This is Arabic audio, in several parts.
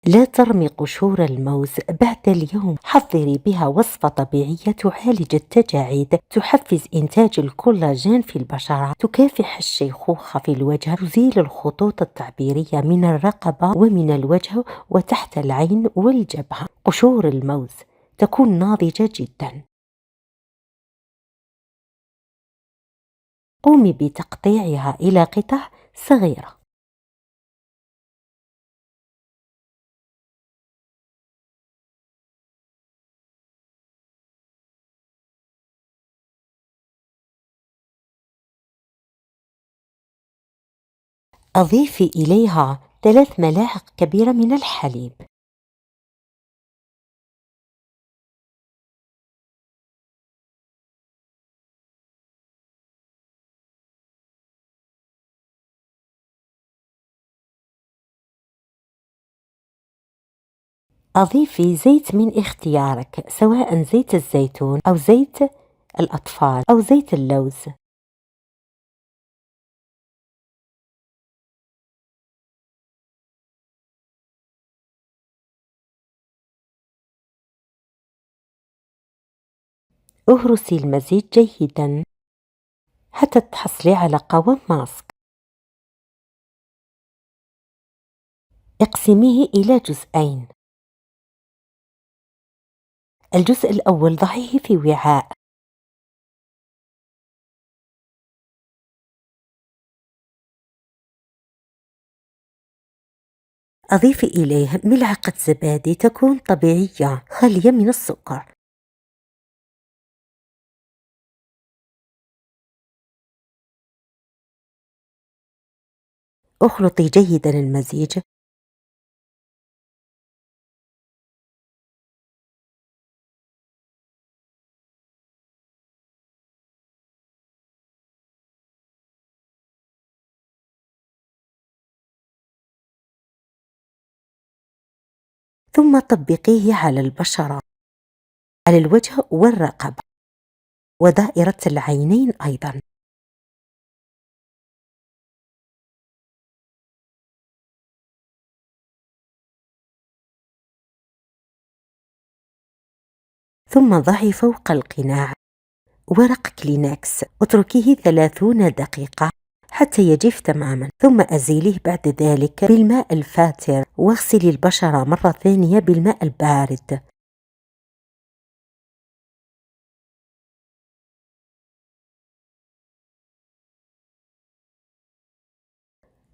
لا ترمي قشور الموز بعد اليوم. حضري بها وصفة طبيعية تعالج التجاعيد، تحفز إنتاج الكولاجين في البشرة، تكافح الشيخوخة في الوجه، تزيل الخطوط التعبيرية من الرقبة ومن الوجه وتحت العين والجبهة. قشور الموز تكون ناضجة جدا. قومي بتقطيعها إلى قطع صغيرة. أضيفي إليها 3 ملاعق كبيرة من الحليب. أضيفي زيت من اختيارك، سواء زيت الزيتون أو زيت الأطفال أو زيت اللوز. اهرسي المزيج جيدا حتى تحصلي على قوام ماسك. اقسميه إلى جزئين. الجزء الأول ضعيه في وعاء. أضيفي إليه ملعقة زبادي تكون طبيعية خالية من السكر. اخلطي جيدا المزيج. ثم طبقيه على البشرة، على الوجه والرقبة ودائرة العينين أيضا. ثم ضعي فوق القناع ورق كلينكس، اتركيه 30 دقيقة حتى يجف تماما، ثم أزيليه بعد ذلك بالماء الفاتر، واغسلي البشرة مرة ثانية بالماء البارد.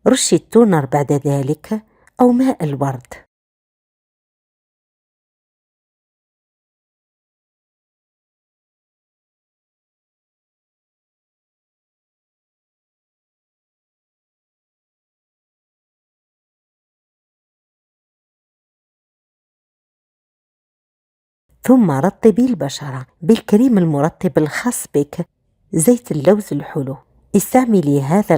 رشي التونر بعد ذلك أو ماء الورد. ثم رطبي البشرة بالكريم المرطب الخاص بك، زيت اللوز الحلو. استعملي هذا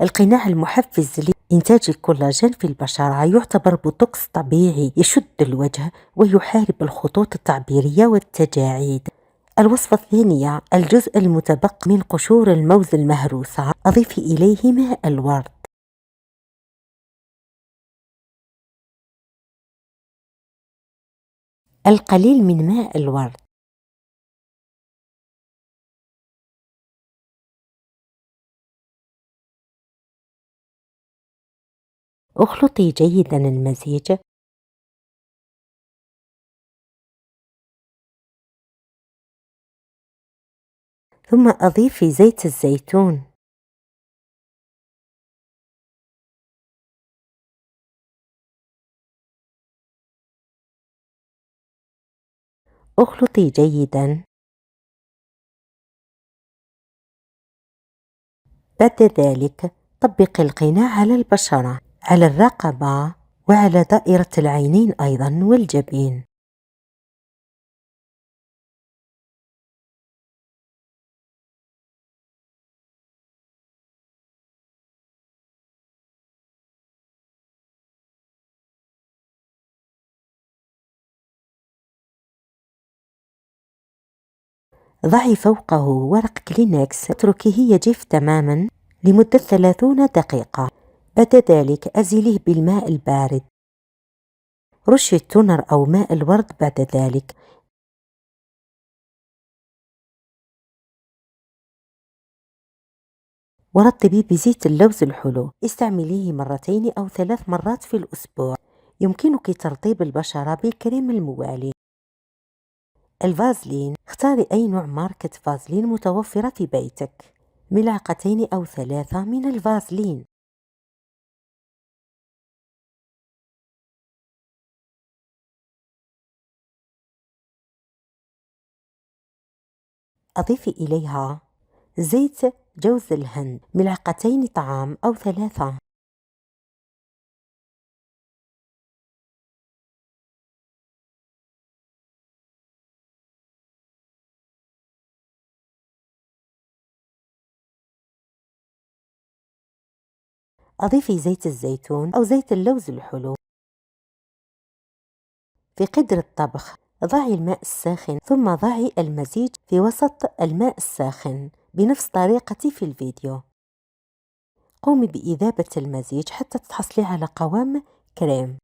القناع المحفز لإنتاج الكولاجين في البشرة، يعتبر بوتوكس طبيعي يشد الوجه ويحارب الخطوط التعبيرية والتجاعيد. الوصفة الثانية، الجزء المتبقي من قشور الموز المهروسة، أضيفي إليه ماء الورد. القليل من ماء الورد. اخلطي جيدا المزيج. ثم أضيفي زيت الزيتون. اخلطي جيدا. بعد ذلك طبقي القناع على البشرة، على الرقبة وعلى دائرة العينين أيضا والجبين. ضعي فوقه ورق كلينكس، اتركيه يجف تماما لمدة 30 دقيقة. بعد ذلك أزيليه بالماء البارد. رشي التونر أو ماء الورد بعد ذلك. ورطبيه بزيت اللوز الحلو، استعمليه 2 أو 3 مرات في الأسبوع. يمكنك ترطيب البشرة بالكريم الموالي. الفازلين، اختاري أي نوع ماركة فازلين متوفرة في بيتك. 2 أو 3 من الفازلين. أضيفي إليها زيت جوز الهند 2 طعام أو 3. أضيفي زيت الزيتون أو زيت اللوز الحلو. في قدر الطبخ، ضعي الماء الساخن ثم ضعي المزيج في وسط الماء الساخن بنفس طريقتي في الفيديو. قومي بإذابة المزيج حتى تحصلي على قوام كريم.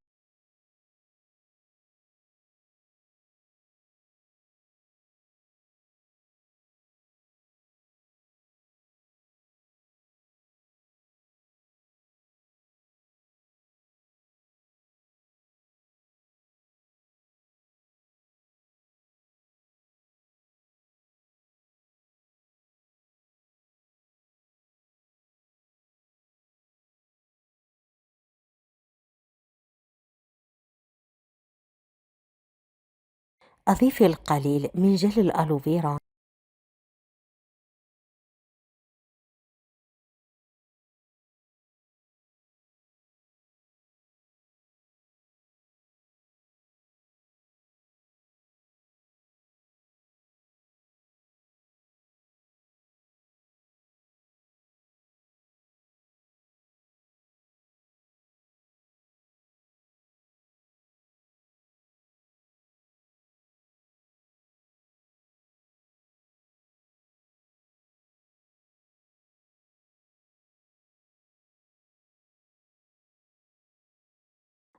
أضيفي القليل من جل الألوفيرا.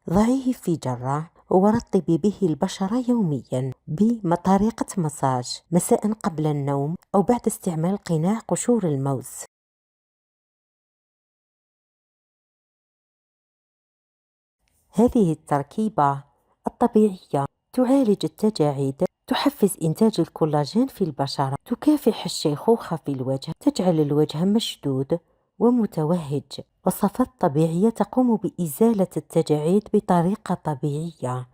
ضعيه في جرة ورطبي به البشرة يوميا بطريقة مساج مساء قبل النوم أو بعد استعمال قناع قشور الموز. هذه التركيبة الطبيعية تعالج التجاعيد، تحفز إنتاج الكولاجين في البشرة، تكافح الشيخوخة في الوجه، تجعل الوجه مشدود ومتوهج. وصفات طبيعية تقوم بإزالة التجاعيد بطريقة طبيعية.